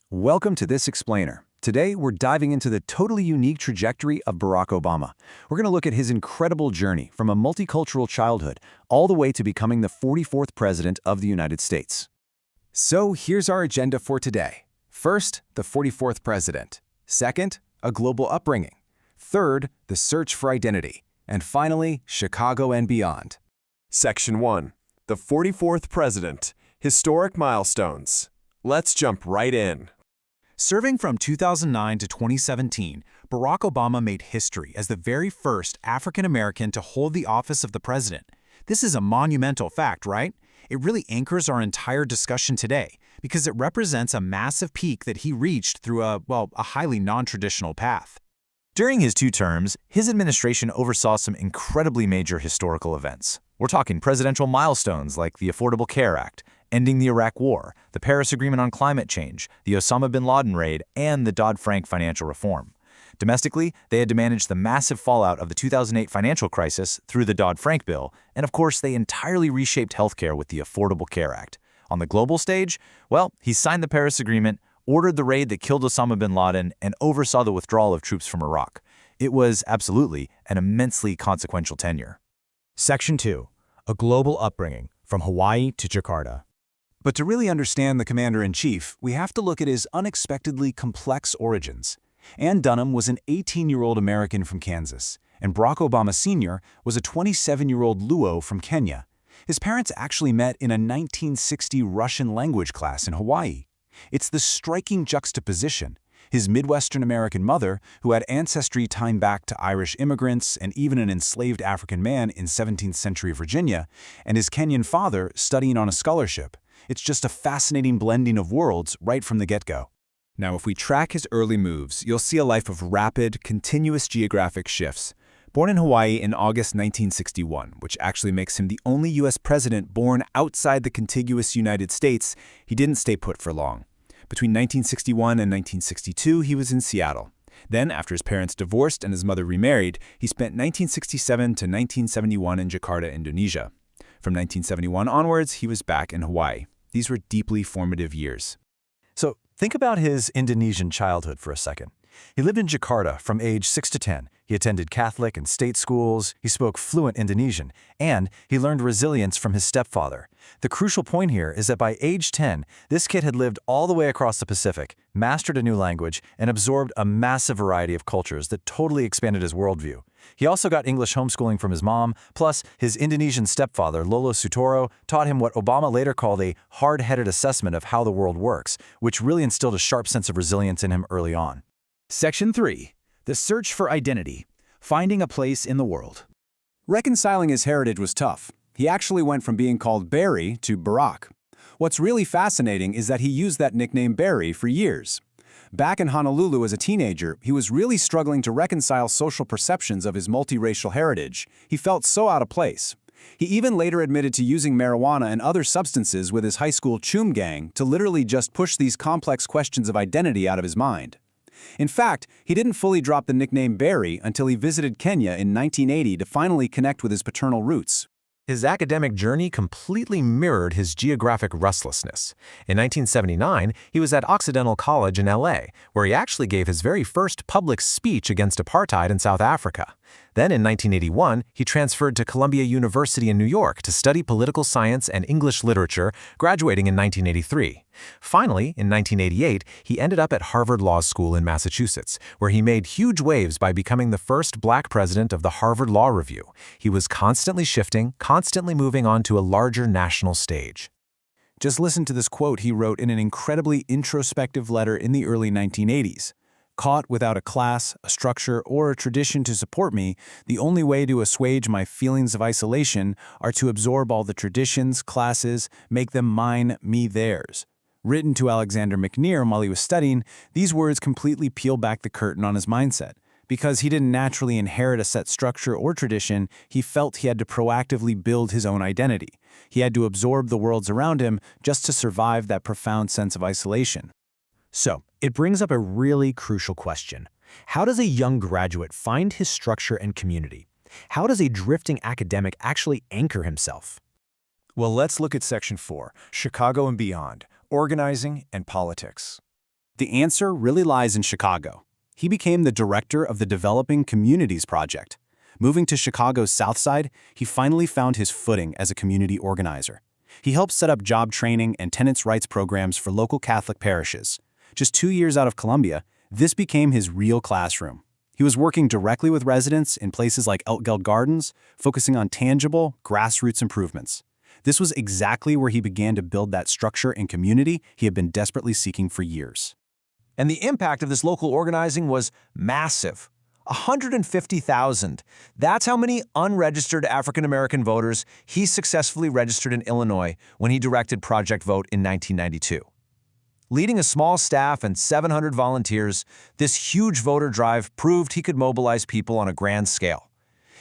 Welcome to This Explainer. Today, we're diving into the totally unique trajectory of Barack Obama. We're going to look at his incredible journey from a multicultural childhood all the way to becoming the 44th President of the United States. So here's our agenda for today. First, the 44th President. Second, a global upbringing. Third, the search for identity. And finally, Chicago and beyond. Section 1. The 44th President. Historic Milestones. Let's jump right in. Serving from 2009 to 2017, Barack Obama made history as the very first African-American to hold the office of the president. This is a monumental fact, right? It really anchors our entire discussion today because it represents a massive peak that he reached through a highly non-traditional path. During his 2 terms, his administration oversaw some incredibly major historical events. We're talking presidential milestones like the Affordable Care Act, ending the Iraq War, the Paris Agreement on climate change, the Osama bin Laden raid, and the Dodd-Frank financial reform. Domestically, they had to manage the massive fallout of the 2008 financial crisis through the Dodd-Frank bill, and of course, they entirely reshaped healthcare with the Affordable Care Act. On the global stage, well, he signed the Paris Agreement, ordered the raid that killed Osama bin Laden, and oversaw the withdrawal of troops from Iraq. It was absolutely an immensely consequential tenure. Section 2. A global upbringing, from Hawaii to Jakarta. But to really understand the Commander-in-Chief, we have to look at his unexpectedly complex origins. Ann Dunham was an 18-year-old American from Kansas, and Barack Obama Sr. was a 27-year-old Luo from Kenya. His parents actually met in a 1960 Russian language class in Hawaii. It's the striking juxtaposition. His Midwestern American mother, who had ancestry time back to Irish immigrants and even an enslaved African man in 17th century Virginia, and his Kenyan father studying on a scholarship. It's just a fascinating blending of worlds right from the get-go. Now, if we track his early moves, you'll see a life of rapid, continuous geographic shifts. Born in Hawaii in August 1961, which actually makes him the only U.S. president born outside the contiguous United States, he didn't stay put for long. Between 1961 and 1962, he was in Seattle. Then, after his parents divorced and his mother remarried, he spent 1967 to 1971 in Jakarta, Indonesia. From 1971 onwards, he was back in Hawaii. These were deeply formative years. So think about his Indonesian childhood for a second. He lived in Jakarta from age 6 to 10. He attended Catholic and state schools, he spoke fluent Indonesian, and he learned resilience from his stepfather. The crucial point here is that by age 10, this kid had lived all the way across the Pacific, mastered a new language, and absorbed a massive variety of cultures that totally expanded his worldview. He also got English homeschooling from his mom, plus his Indonesian stepfather, Lolo Sutoro, taught him what Obama later called a hard-headed assessment of how the world works, which really instilled a sharp sense of resilience in him early on. Section 3. The search for identity. Finding a place in the world. Reconciling his heritage was tough. He actually went from being called Barry to Barack. What's really fascinating is that he used that nickname Barry for years. Back in Honolulu as a teenager, he was really struggling to reconcile social perceptions of his multiracial heritage. He felt so out of place. He even later admitted to using marijuana and other substances with his high school Choom gang to literally just push these complex questions of identity out of his mind. In fact, he didn't fully drop the nickname Barry until he visited Kenya in 1980 to finally connect with his paternal roots. His academic journey completely mirrored his geographic restlessness. In 1979, he was at Occidental College in LA, where he actually gave his very first public speech against apartheid in South Africa. Then in 1981, he transferred to Columbia University in New York to study political science and English literature, graduating in 1983. Finally, in 1988, he ended up at Harvard Law School in Massachusetts, where he made huge waves by becoming the first black president of the Harvard Law Review. He was constantly shifting, constantly moving on to a larger national stage. Just listen to this quote he wrote in an incredibly introspective letter in the early 1980s. Caught without a class, a structure, or a tradition to support me, the only way to assuage my feelings of isolation are to absorb all the traditions, classes, make them mine, me theirs. Written to Alexander McNear while he was studying, these words completely peel back the curtain on his mindset. Because he didn't naturally inherit a set structure or tradition, he felt he had to proactively build his own identity. He had to absorb the worlds around him just to survive that profound sense of isolation. So, it brings up a really crucial question. How does a young graduate find his structure and community? How does a drifting academic actually anchor himself? Well, let's look at Section 4, Chicago and beyond, organizing and politics. The answer really lies in Chicago. He became the director of the Developing Communities Project. Moving to Chicago's South Side, he finally found his footing as a community organizer. He helped set up job training and tenants' rights programs for local Catholic parishes. Just 2 years out of Columbia, this became his real classroom. He was working directly with residents in places like Elkgeld Gardens, focusing on tangible, grassroots improvements. This was exactly where he began to build that structure and community he had been desperately seeking for years. And the impact of this local organizing was massive. 150,000. That's how many unregistered African-American voters he successfully registered in Illinois when he directed Project Vote in 1992. Leading a small staff and 700 volunteers, this huge voter drive proved he could mobilize people on a grand scale.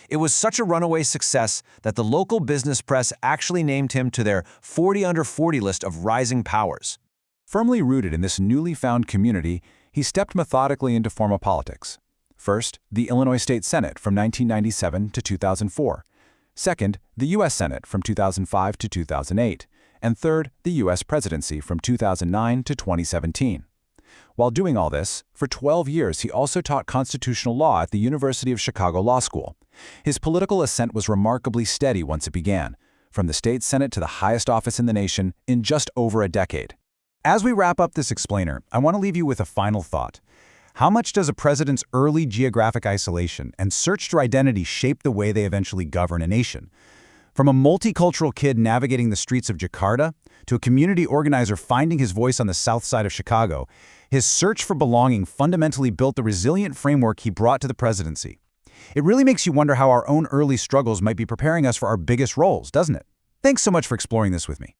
It was such a runaway success that the local business press actually named him to their 40 under 40 list of rising powers. Firmly rooted in this newly found community, he stepped methodically into formal politics. First, the Illinois State Senate from 1997 to 2004. Second, the U.S. Senate from 2005 to 2008. And third, the U.S. Presidency from 2009 to 2017. While doing all this, for 12 years he also taught constitutional law at the University of Chicago Law School. His political ascent was remarkably steady once it began, from the state Senate to the highest office in the nation in just over a decade. As we wrap up this explainer, I want to leave you with a final thought. How much does a president's early geographic isolation and search for identity shape the way they eventually govern a nation? From a multicultural kid navigating the streets of Jakarta to a community organizer finding his voice on the south side of Chicago, his search for belonging fundamentally built the resilient framework he brought to the presidency. It really makes you wonder how our own early struggles might be preparing us for our biggest roles, doesn't it? Thanks so much for exploring this with me.